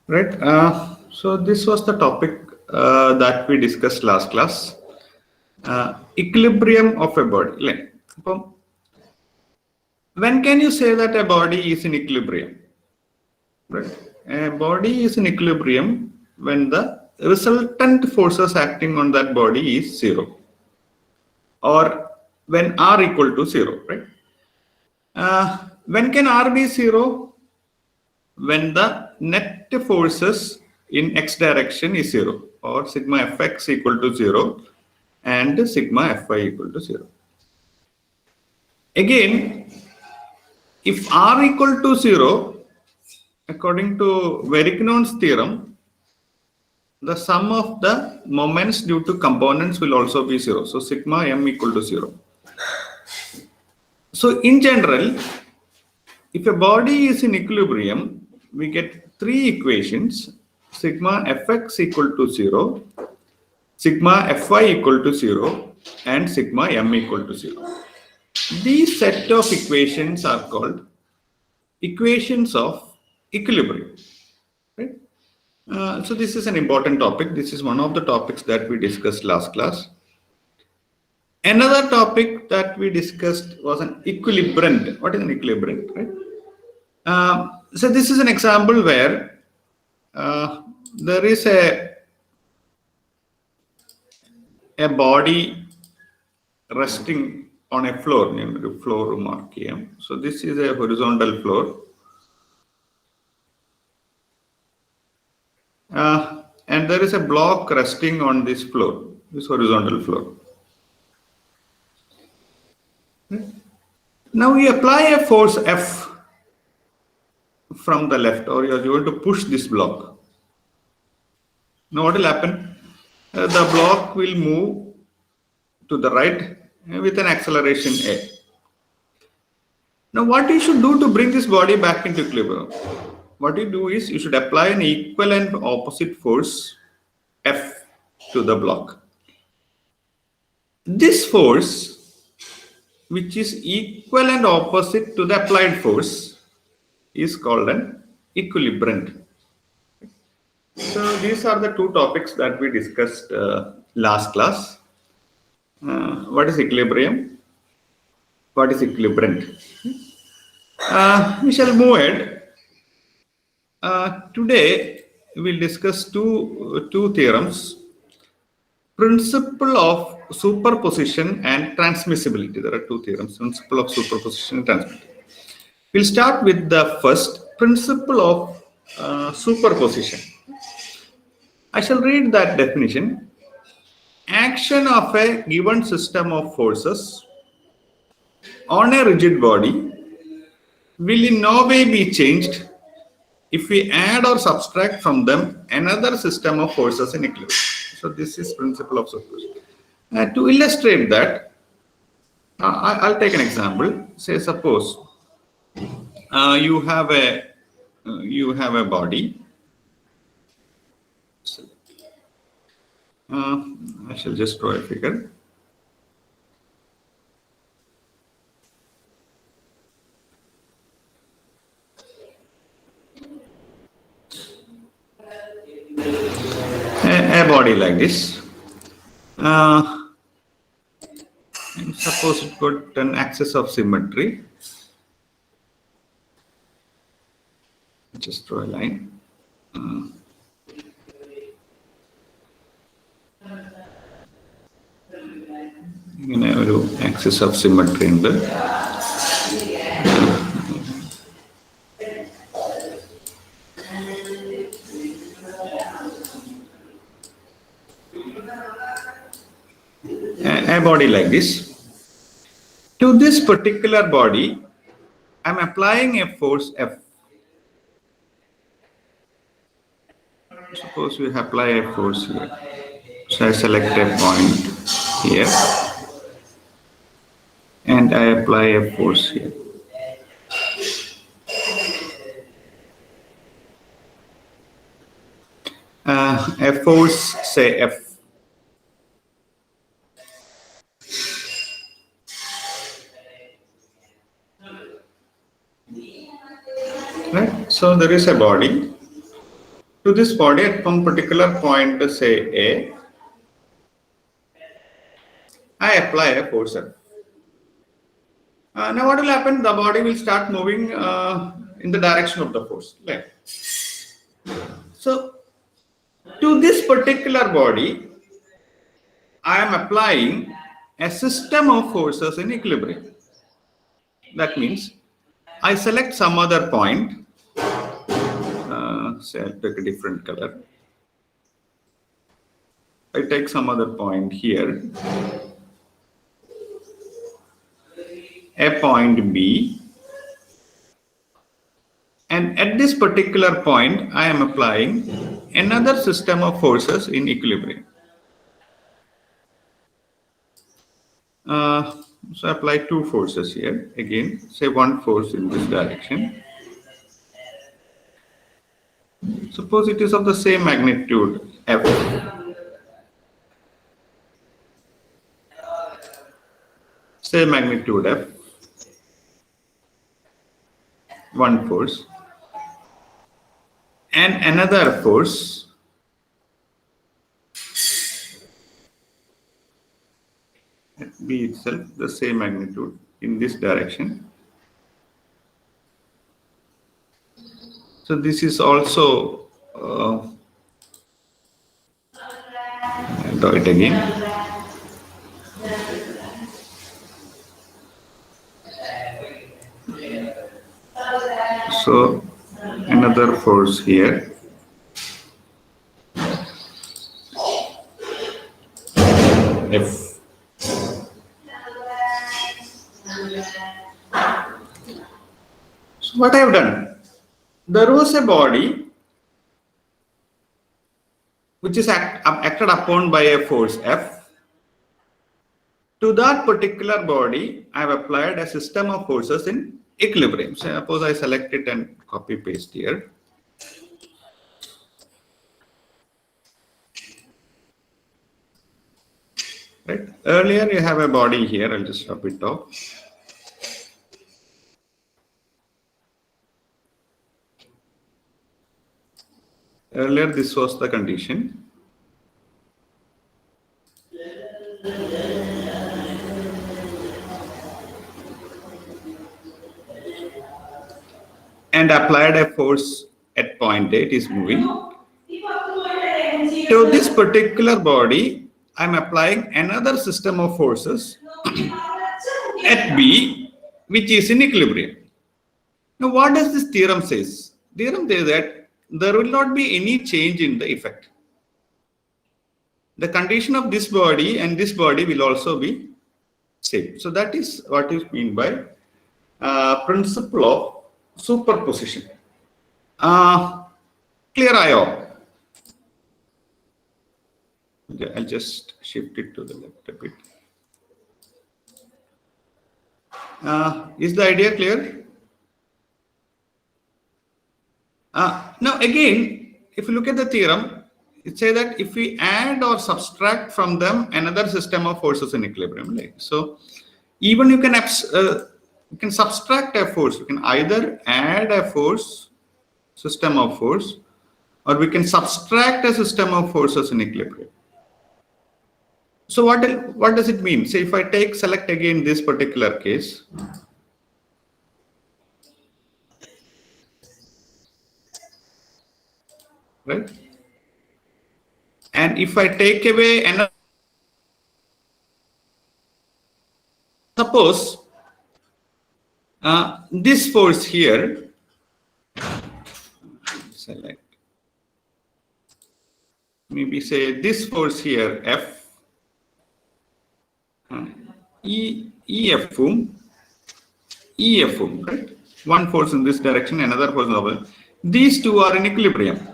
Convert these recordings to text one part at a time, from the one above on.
Right. So this was the topic that we discussed last class. Equilibrium of a body. When can you say that a body is in equilibrium? Right. A body is in equilibrium when the resultant forces acting on that body is zero, or when R equal to zero. Right. When can R be zero? When the net forces in x direction is zero, or sigma fx equal to 0 and sigma fy equal to 0. Again, if R equal to 0, according to Verignon's theorem, the sum of the moments due to components will also be 0. So sigma m equal to 0. So in general, if a body is in equilibrium, we get three equations: sigma fx equal to 0, sigma fy equal to 0, and sigma m equal to 0. These set of equations are called equations of equilibrium. Right? So this is an important topic. This is one of the topics that we discussed last class. Another topic that we discussed was an equilibrant. What is an equilibrant? Right? So this is an example where there is a body resting on a floor, named the floor mark here. So this is a horizontal floor. And there is a block resting on this floor, this horizontal floor. Now we apply a force F from the left, or you are going to push this block. Now what will happen? The block will move to the right with an acceleration A. Now what you should do to bring this body back into equilibrium? What you do is you should apply an equal and opposite force F to the block. This force, which is equal and opposite to the applied force, is called an equilibrant. So these are the two topics that we discussed last class. What is equilibrium? What is equilibrant? We shall move ahead. Today we'll discuss two theorems: principle of superposition and transmissibility. There are two theorems: principle of superposition and transmissibility. We'll start with the first, principle of superposition. I shall read that definition. Action of a given system of forces on a rigid body will in no way be changed if we add or subtract from them another system of forces in equilibrium. So this is principle of superposition. To illustrate that, I'll take an example. Say, suppose you have a body. I shall just draw a figure. A body like this. And suppose it got an axis of symmetry. Just draw a line. ഇങ്ങനെ ഒരു axis of symmetry ഉണ്ട്. A body like this. To this particular body, I am applying a force F. Suppose we apply a force here. So I select a point here and I apply a force here. A force, say F. Right? So there is a body. To this body at some particular point, say A, I apply a force F. Now what will happen? The body will start moving in the direction of the force. Right? So to this particular body, I am applying a system of forces in equilibrium. That means I select some other point. Say I'll take a different color. I take some other point here, a point B, and at this particular point, I am applying another system of forces in equilibrium. So I apply two forces here. Again, say one force in this direction. Suppose it is of the same magnitude F. Same magnitude F. One force. And another force at B itself, the same magnitude in this direction. So this is also I'll draw it again. So another force here. F. So what I have done? There was a body which is acted upon by a force F. To that particular body, I have applied a system of forces in equilibrium. So suppose I select it and copy paste here. Right. Earlier you have a body here. I'll just drop it off. Earlier this was the condition. And applied a force at point A, it is moving. To this particular body, I am applying another system of forces at B, which is in equilibrium. Now, what does this theorem say? Theorem says that there will not be any change in the effect. The condition of this body and this body will also be same. So that is what is meant by principle of superposition. Clear, I hope. Okay, I'll just shift it to the left a bit. Is the idea clear? Now again, if you look at the theorem, it says that if we add or subtract from them another system of forces in equilibrium, like so, even you can subtract a force. You can either add a force, system of force, or we can subtract a system of forces in equilibrium. So what does it mean? Say if I select again this particular case. Right? And if I take away another, suppose this force here, select, maybe say this force here, F, EF, right? One force in this direction, another force in the other. These two are in equilibrium.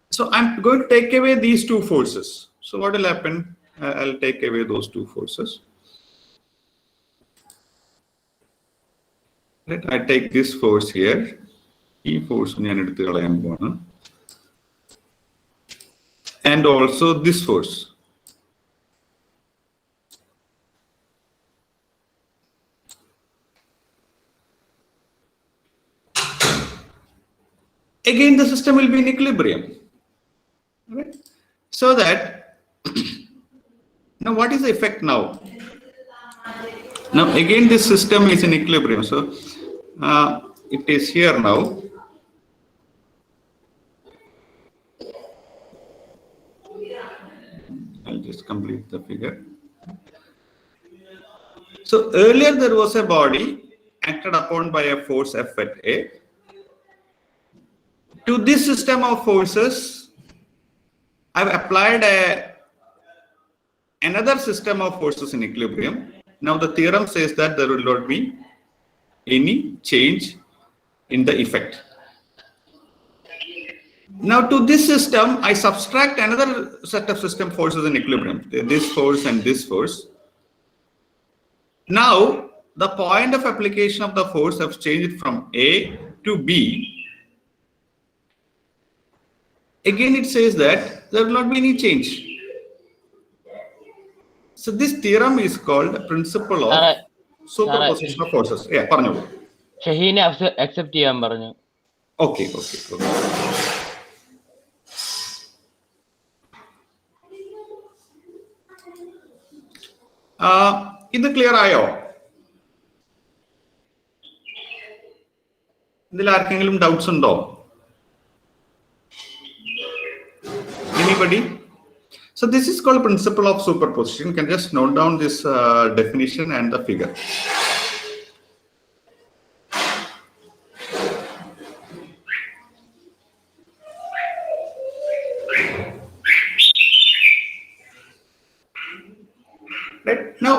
So I'm going to take away these two forces. So what will happen? I'll take away those two forces. Right? I take this force here. E force and also this force. again the system will be in equilibrium. Right? So that now what is the effect now? Now again this system is in equilibrium. So it is here now. I'll just complete the figure. So earlier there was a body acted upon by a force F at A. To this system of forces, I've applied another system of forces in equilibrium. Now the theorem says that there will not be any change in the effect. Now to this system, I subtract another set of system forces in equilibrium, this force and this force. Now the point of application of the force has changed from A to B. Again it says that there will not be any change. So this theorem is called principle of superposition of forces. Yeah, പറഞ്ഞോളൂ. ഷഹീനെ accept ചെയ്യാൻ പറഞ്ഞു. Okay. ഇത് clear ആയോ? ഇതിൽ ആർക്കെങ്കിലും doubts ഉണ്ടോ? Anybody? So this is called principle of superposition. You can just note down this definition and the figure. Right now,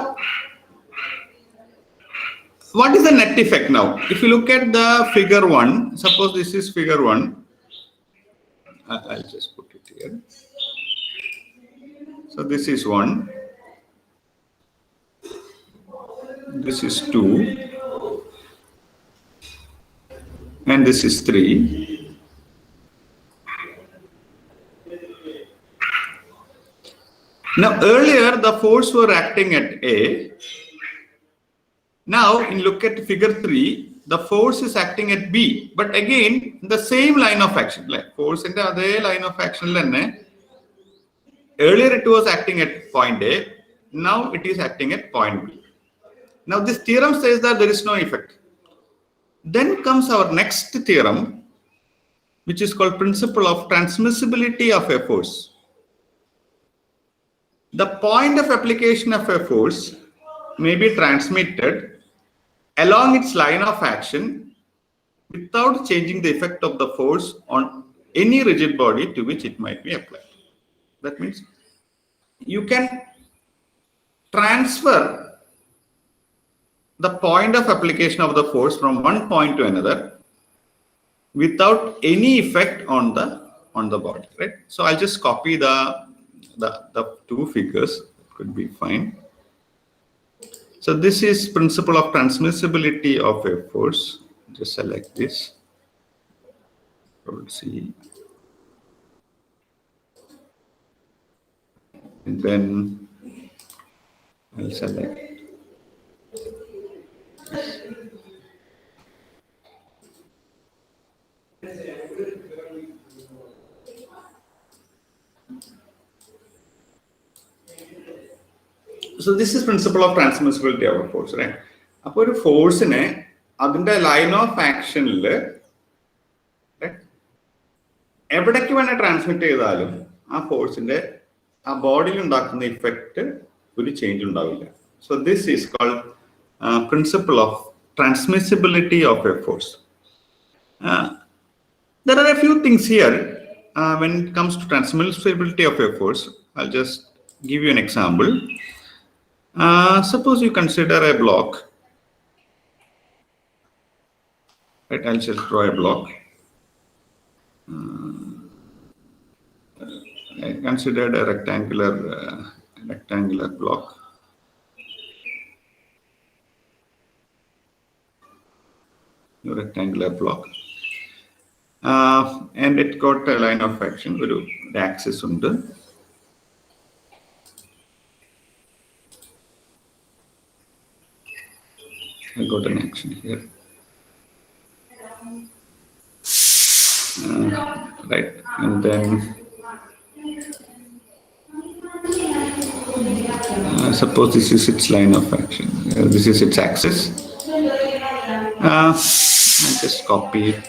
what is the net effect now? If you look at the figure 1, suppose this is figure 1. I'll just put it here. So this is 1. This is 2. And this is 3. Now earlier the force were acting at A. Now in look at figure 3, the force is acting at B, but again the same line of action, like force in the other line of action. Earlier it was acting at point A, now it is acting at point B. Now this theorem says that there is no effect. Then comes our next theorem, which is called principle of transmissibility of a force. The point of application of a force may be transmitted along its line of action without changing the effect of the force on any rigid body to which it might be applied. That means you can transfer the point of application of the force from one point to another without any effect on the body, right? So I'll just copy the two figures. It could be fine. So this is principle of transmissibility of a force. Just select this. See. And then I'll select. So this is principle of transmissibility of a force, right? അപ്പോൾ ഒരു ഫോഴ്സിനെ അതിന്റെ line of ആക്ഷനിൽ എവിടേക്ക് വേണേൽ transmit ചെയ്താലും ആ ഫോഴ്സിന്റെ ആ ബോഡിയിൽ ഉണ്ടാക്കുന്ന ഇഫക്റ്റ് ഒരു ചേഞ്ച് ഉണ്ടാവില്ല. So this is called principle of transmissibility of a force. There are a few things here when it comes to transmissibility of a force. I'll just give you an example. Suppose you consider a block. Right, I'll just draw a block. I considered a rectangular block. A rectangular block. And it got a line of action, the axis under. I got an action here. right? And then suppose this is its line of action. This is its axis. I just copy it.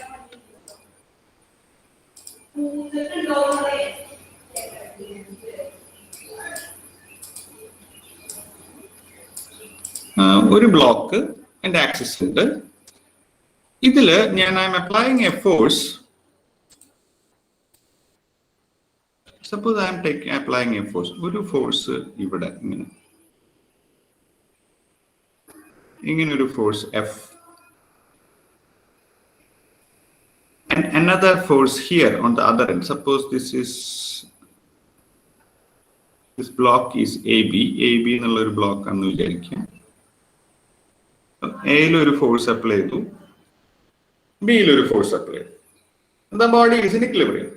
ഒരു block എൻ്റെ axis ഉണ്ട്. ഇതില് ഞാൻ I M applying A force. Suppose I M applying A force. ഒരു force ഇവിടെ ഇങ്ങനെ ഒരു force F. And another force here on the other end. Suppose this block is AB. AB എന്നുള്ളൊരു ബ്ലോക്ക് ആണെന്ന് വിചാരിക്കാം. എയിൽ ഒരു ഫോഴ്സ് അപ്ലൈ ചെയ്തു, ബിയിൽ ഒരു ഫോഴ്സ് അപ്ലൈ ചെയ്തു. The body is in equilibrium.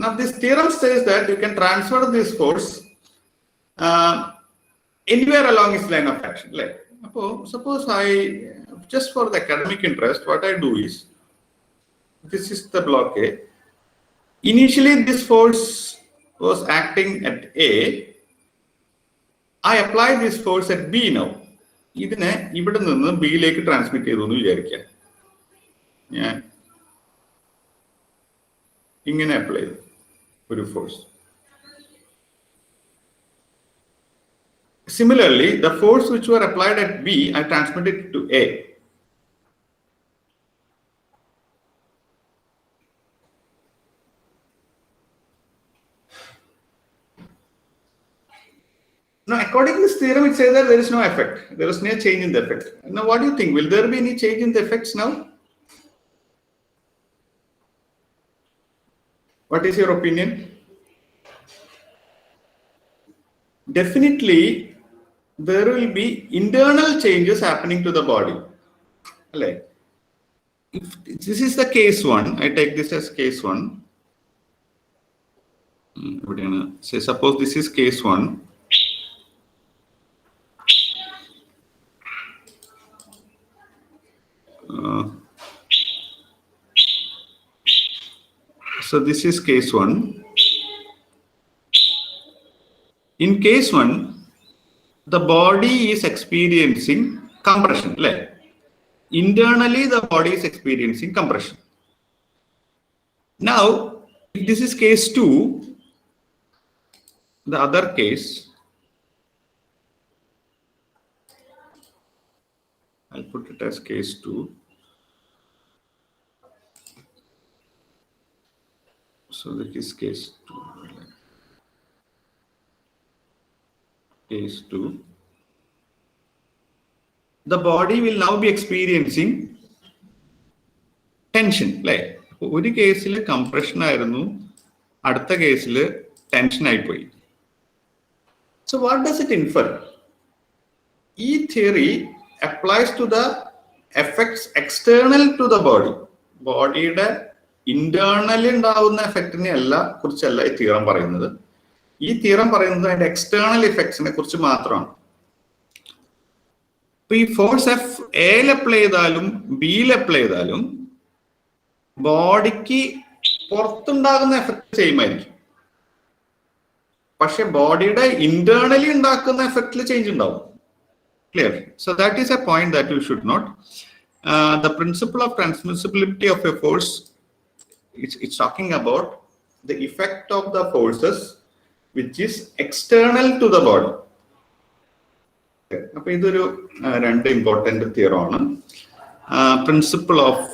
Now this theorem says that you can transfer this force anywhere along its line of action. Like, suppose just for the academic interest, what I do is, this is the block A. Initially, this force was acting at A. I apply this force at B now. ഇതിനെ ഇവിടെ നിന്ന് ബിയിലേക്ക് transmit ചെയ്തു എന്ന് വിചാരിക്കാം. ഞാൻ ഇങ്ങനെ apply ചെയ്തു ഒരു force. Similarly, the force which were applied at B, I transmitted to A. Now, according to this theorem, it says that there is no effect. There is no change in the effect. Now, what do you think? Will there be any change in the effects now? What is your opinion? Definitely, there will be internal changes happening to the body. If this is the case 1, I take this as case 1. Say, suppose this is case 1. So this is case 1. In case 1, the body is experiencing compression. Internally, the body is experiencing compression. Now, if this is case 2, the other case, I'll put it as case 2. So this is case 2. Case 2. The body will now be experiencing tension. ഒരു കേസിൽ compression ആയിരുന്നു, അടുത്ത കേസിൽ tension ആയിപ്പോയി. So what does it infer? ഈ theory applies to the effects external to the body. ബോഡിയുടെ internally ഉണ്ടാവുന്ന എഫക്റ്റിനെ കുറിച്ചല്ല ഈ തിയറം പറയുന്നത്. ഈ തിയറം പറയുന്നത് അതിന്റെ എക്സ്റ്റേണൽ ഇഫക്ട്സിനെ കുറിച്ച് മാത്രമാണ്. ഇപ്പൊ ഈ ഫോഴ്സ് F എയിൽ അപ്ലൈ ചെയ്താലും ബിയിൽ അപ്ലൈ ചെയ്താലും ബോഡിക്ക് പുറത്തുണ്ടാകുന്ന എഫക്ട് സെയിം ആയിരിക്കും. പക്ഷെ ബോഡിയുടെ ഇന്റേർണലി ഉണ്ടാക്കുന്ന എഫക്റ്റിൽ ചേഞ്ച് ഉണ്ടാവും. Clear? So that is a point that you should note. The principle of transmissibility of a force, it's talking about the effect of the forces which is external to the body. അപ്പോൾ ഇതൊരു രണ്ട് important theorem ആണ്. Principle of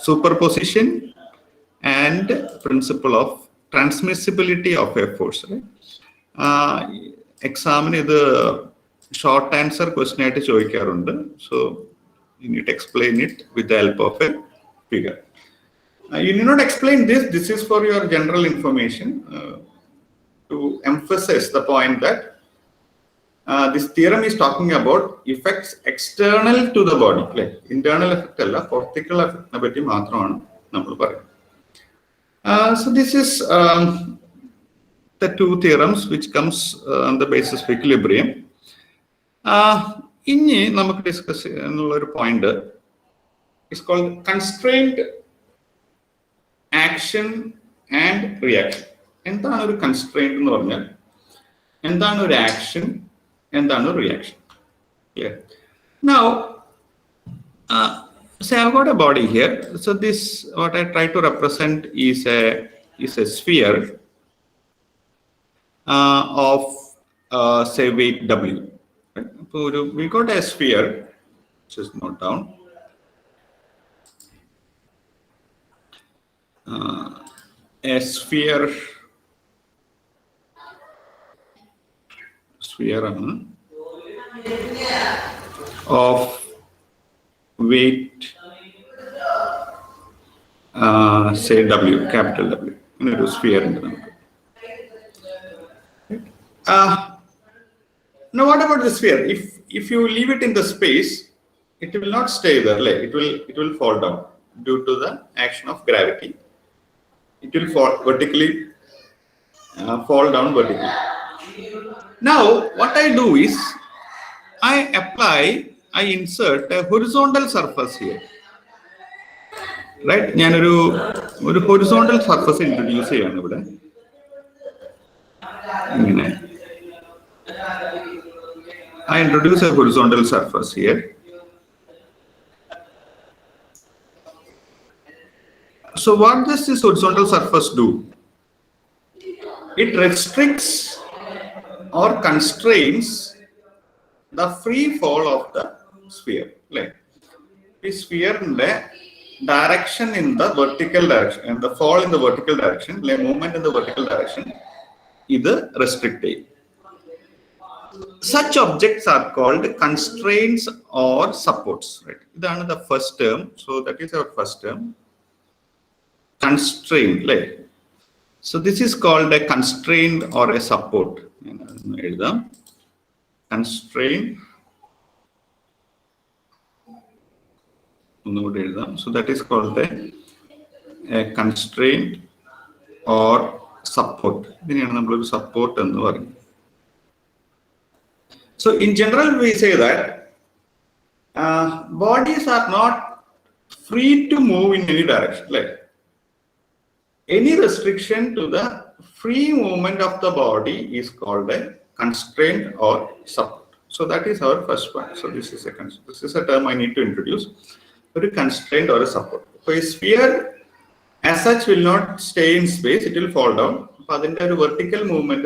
superposition and principle of transmissibility of A force. എക്സാമിന് ഇത് short answer question ആയിട്ട് ചോദിക്കാറുണ്ട്. So you need to explain it with the help of a figure. You need not explain this. This is for your general information to emphasize the point that this theorem is talking about effects external to the body. Internal effect alla, cortical effect na patti maathramana nammal parayunnathu. So this is the two theorems which comes on the basis of equilibrium. ഇനി നമുക്ക് discuss ചെയ്യാനുള്ള ഒരു point is called constrained action and reaction. എന്താണ് ഒരു constraint എന്ന് പറഞ്ഞാൽ, എന്താണ് ഒരു ആക്ഷൻ, എന്താണ് ഒരു reaction? Clear? Now, say I've got a body here. So this, what I try to represent is a sphere of say weight W. Right? So we got a sphere. Just note down. A sphere of weight say W, capital W, in a sphere. Now what about the sphere? If you leave it in the space, it will not stay there. Like it will fall down due to the action of gravity. It will fall vertically, fall down vertically. Now what I do is I insert a horizontal surface here. Right? ഞാനൊരു horizontal surface introduce ചെയ്യാണ് ഇവിടെ. ഇങ്ങനെ I introduce a horizontal surface here. So what does this horizontal surface do? It restricts or constrains the free fall of the sphere. Like the sphere in the direction in the vertical direction, and the fall in the vertical direction, like movement in the vertical direction, either restricted. Such objects are called constraints or supports. Right? This is the first term. So that is our first term. Constraint. Like, so this is called a constraint or a support. Constraint. So that is called a constraint or support. Support. So in general, we say that bodies are not free to move in any direction. Like any restriction to the free movement of the body is called a constraint or support. So that is our first one. So this is a term I need to introduce. A constraint or a support. So a sphere as such will not stay in space; it will fall down. So the vertical movement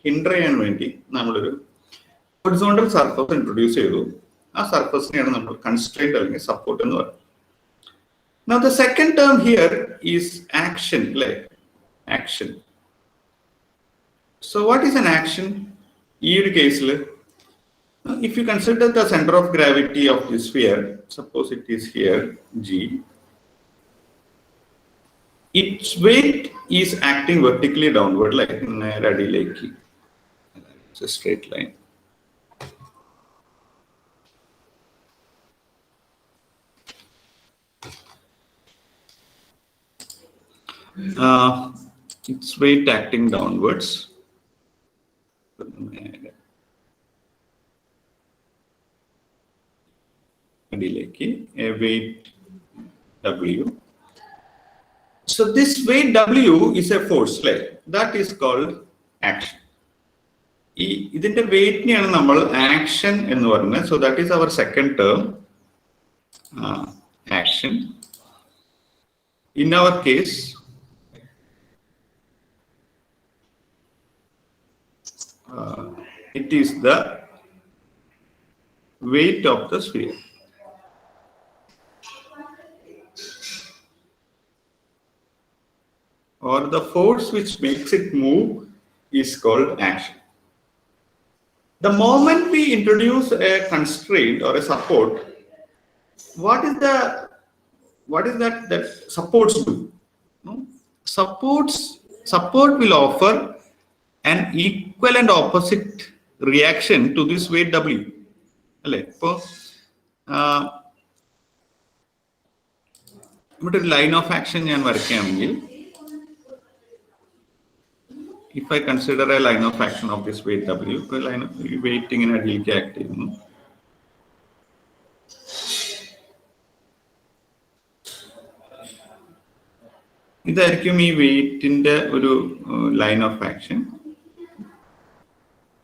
hinder and horizontal surface introduce a surface constraint or support. Now the second term here is action. Like action. So what is an action? In case, if you consider the center of gravity of the sphere, suppose it is here G, its weight is acting vertically downward like in a radial. It's a straight line. Its weight acting downwards. A weight W. So this weight W is a force, like that is called action. This weight action. So that is our second term, action. In our case, it is the weight of the sphere. Or the force which makes it move is called action. The moment we introduce a constraint or a support, what is that supports do? No? Support will offer an equal and opposite reaction to this weight W. Line of action. If I consider a line of action of this weight W, line of weighting in a active. ഇതായിരിക്കും ഈ വെയിറ്റിന്റെ ഒരു line of action.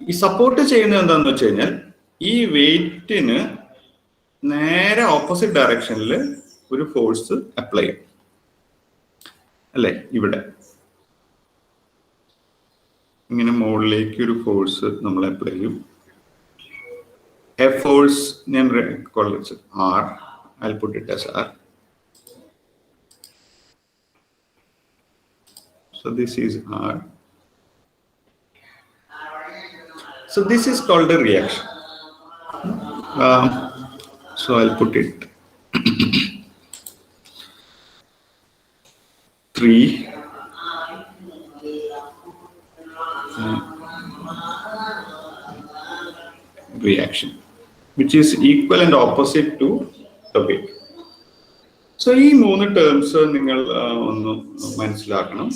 ഈ support ചെയ്യുന്നത് എന്താണെന്ന് വെച്ച് കഴിഞ്ഞാൽ ഈ വെയിറ്റിന് നേരെ ഓപ്പോസിറ്റ് ഡയറക്ഷനിൽ ഒരു ഫോഴ്സ് അപ്ലൈ ചെയ്യും അല്ലെ. ഇവിടെ ഇങ്ങനെ മുകളിലേക്ക് ഒരു ഫോഴ്സ് നമ്മൾ അപ്ലൈ ചെയ്യും. എ ഫോഴ്സ് ഞാൻ call it R. I'll put it as R. So this is R. So this is called a reaction. So I'll put it 3. Reaction, which is equal and opposite to the weight. So ഈ മൂന്ന് terms നിങ്ങൾ ഒന്ന് മനസ്സിലാക്കണം.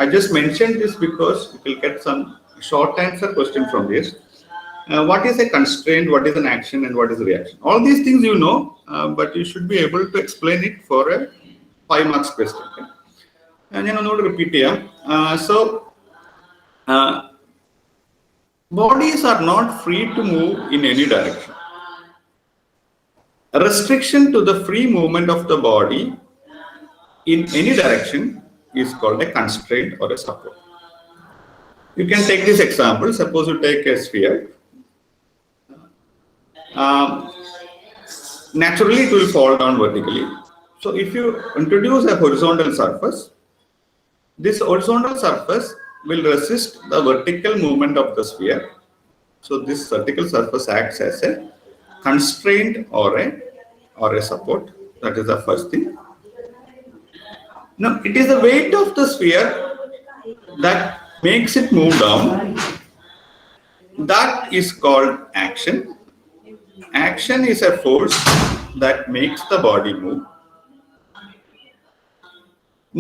I just mentioned this because you will get some short answer question from this. What is a constraint, what is an action, and what is a reaction? All these things you know, but you should be able to explain it for a 5 marks question. ഞാൻ ഒന്നുകൂടി repeat ചെയ്യാം. Bodies are not free to move in any direction. A restriction to the free movement of the body in any direction is called a constraint or a support. You can take this example. Suppose you take a sphere. Naturally, it will fall down vertically. So if you introduce a horizontal surface, this horizontal surface will resist the vertical movement of the sphere. So this vertical surface acts as a constraint or a support. That is the first thing. Now it is the weight of the sphere that makes it move down. That is called action. Action is a force that makes the body move.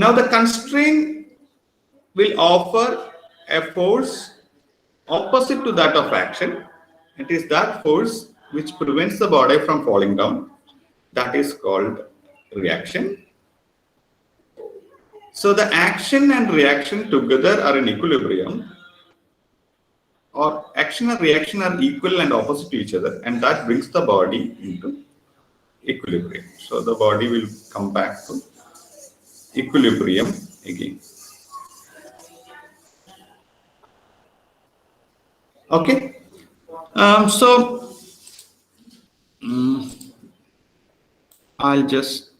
Now the constraint will offer a force opposite to that of action. It is that force which prevents the body from falling down. That is called reaction. So the action and reaction together are in equilibrium, or action and reaction are equal and opposite to each other, and that brings the body into equilibrium. So the body will come back to equilibrium again. Okay, so I'll just